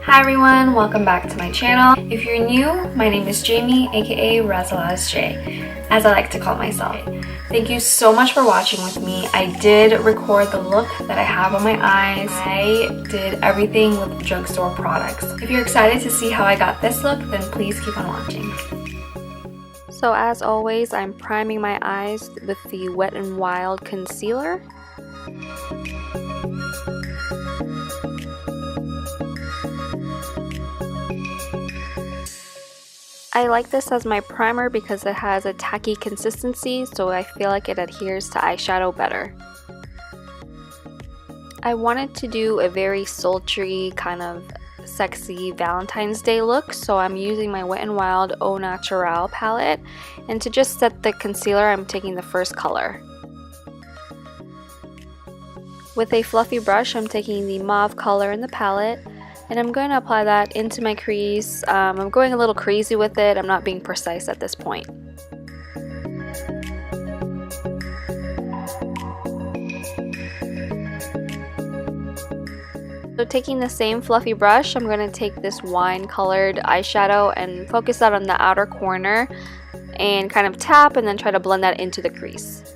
Hi everyone, welcome back to my channel. If you're new, my name is Jamie, aka Razalaz J, as I like to call myself. Thank you so much for watching with me. I did record the look that I have on my eyes. I did everything with drugstore products. If you're excited to see how I got this look, then please keep on watching. So as always, I'm priming my eyes with the Wet n Wild concealer. I like this as my primer because it has a tacky consistency, so I feel like it adheres to eyeshadow better. I wanted to do a very sultry, kind of sexy Valentine's Day look, so I'm using my Wet n Wild Au Naturel palette, and to just set the concealer, I'm taking the first color. With a fluffy brush, I'm taking the mauve color in the palette, and I'm going to apply that into my crease. I'm going a little crazy with it. I'm not being precise at this point. So taking the same fluffy brush, I'm going to take this wine colored eyeshadow and focus that on the outer corner and kind of tap and then try to blend that into the crease.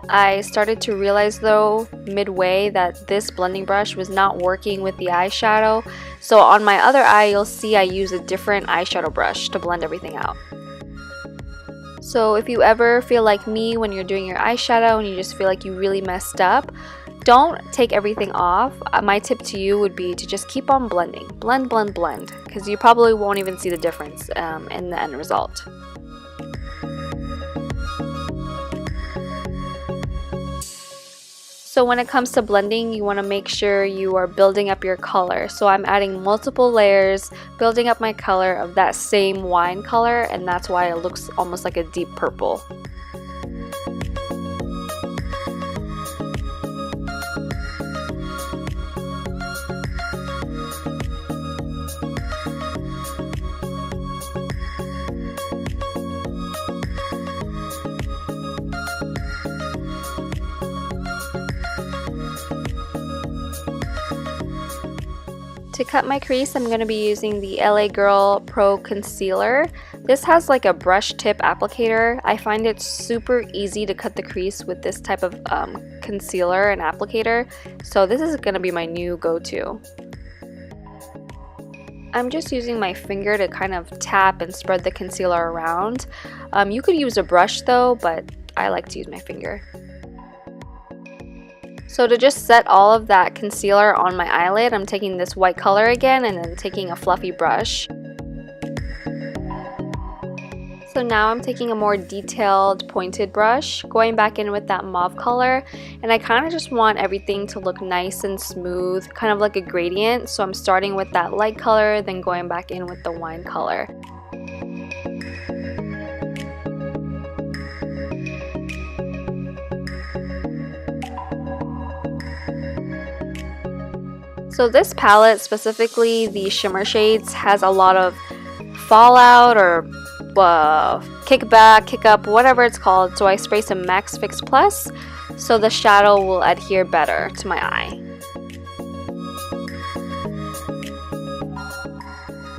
I started to realize though midway that this blending brush was not working with the eyeshadow, so on my other eye you'll see I use a different eyeshadow brush to blend everything out. So if you ever feel like me when you're doing your eyeshadow and you just feel like you really messed up, don't take everything off. My tip to you would be to just keep on blending. Blend, blend, blend, because you probably won't even see the difference in the end result. So when it comes to blending, you want to make sure you are building up your color. So I'm adding multiple layers, building up my color of that same wine color, and that's why it looks almost like a deep purple. To cut my crease, I'm going to be using the LA Girl Pro Concealer. This has like a brush tip applicator. I find it super easy to cut the crease with this type of concealer and applicator. So this is going to be my new go-to. I'm just using my finger to kind of tap and spread the concealer around. You could use a brush though, but I like to use my finger. So to just set all of that concealer on my eyelid, I'm taking this white color again and then taking a fluffy brush. So now I'm taking a more detailed pointed brush, going back in with that mauve color, and I kind of just want everything to look nice and smooth, kind of like a gradient. So I'm starting with that light color, then going back in with the wine color. So this palette, specifically the shimmer shades, has a lot of fallout or kickback, kick up, whatever it's called. So I spray some Max Fix Plus so the shadow will adhere better to my eye.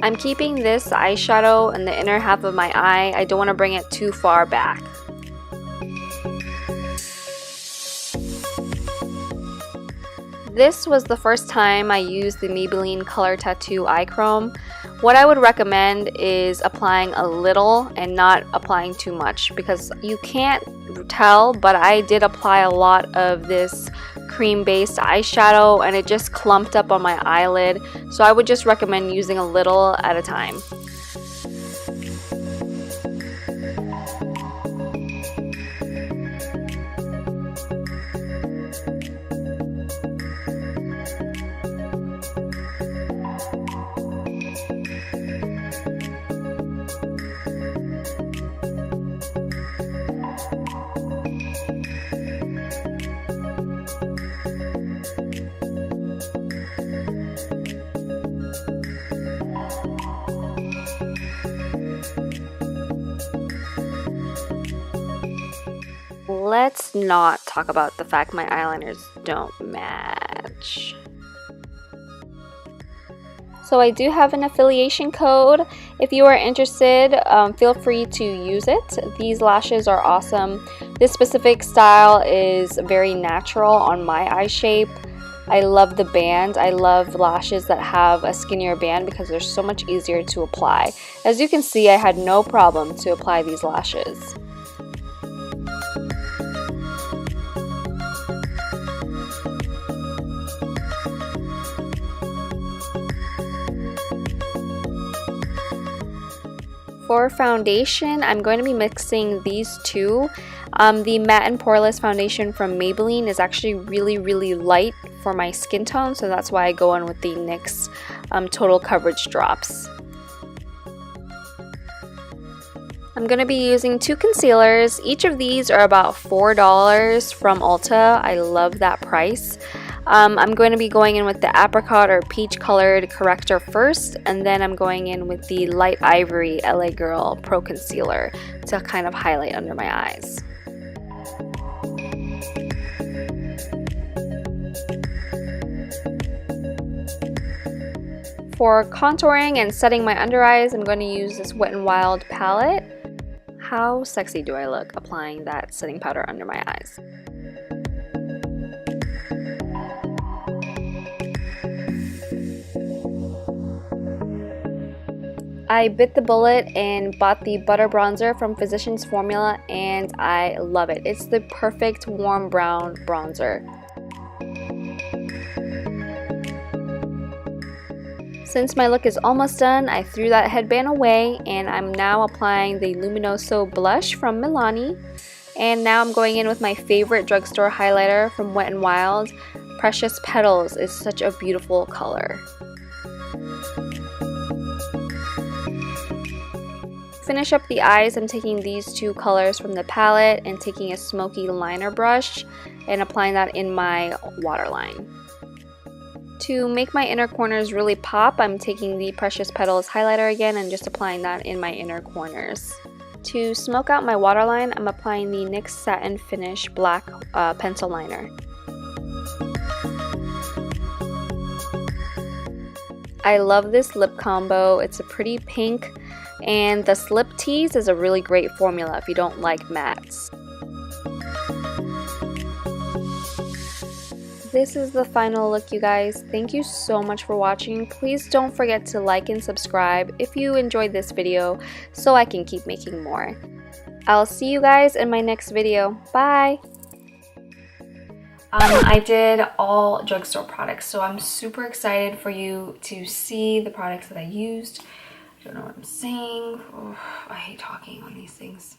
I'm keeping this eyeshadow in the inner half of my eye. I don't want to bring it too far back. This was the first time I used the Maybelline Color Tattoo Eye Chrome. What I would recommend is applying a little and not applying too much, because you can't tell, but I did apply a lot of this cream-based eyeshadow and it just clumped up on my eyelid. So I would just recommend using a little at a time. let's not talk about the fact my eyeliners don't match. So I do have an affiliation code. If you are interested, feel free to use it. These lashes are awesome. This specific style is very natural on my eye shape. I love the band. I love lashes that have a skinnier band because they're so much easier to apply. As you can see, I had no problem to apply these lashes. For foundation, I'm going to be mixing these two. The Matte and Poreless foundation from Maybelline is actually really light for my skin tone, so that's why I go in with the NYX Total Coverage Drops. I'm going to be using two concealers. Each of these are about $4 from Ulta. I love that price. I'm going to be going in with the Apricot or peach colored corrector first, and then I'm going in with the light Ivory LA Girl Pro Concealer to kind of highlight under my eyes. For contouring and setting my under eyes, I'm going to use this Wet n Wild palette. How sexy do I look applying that setting powder under my eyes? I bit the bullet and bought the Butter Bronzer from Physicians Formula, and I love it. It's the perfect warm brown bronzer. Since my look is almost done, I threw that headband away, and I'm now applying the Luminoso blush from Milani. And now I'm going in with my favorite drugstore highlighter from Wet n Wild. Precious Petals is such a beautiful color. Finish up the eyes, I'm taking these two colors from the palette and taking a smoky liner brush and applying that in my waterline. To make my inner corners really pop, I'm taking the Precious Petals highlighter again and just applying that in my inner corners. To smoke out my waterline, I'm applying the NYX Satin Finish Black Pencil Liner. I love this lip combo. It's a pretty pink, and this lip tease is a really great formula if you don't like mattes. This is the final look, you guys. Thank you so much for watching. Please don't forget to like and subscribe if you enjoyed this video so I can keep making more. I'll see you guys in my next video. Bye! I did all drugstore products, so I'm super excited for you to see the products that I used. I don't know what I'm saying. Oh, I hate talking on these things.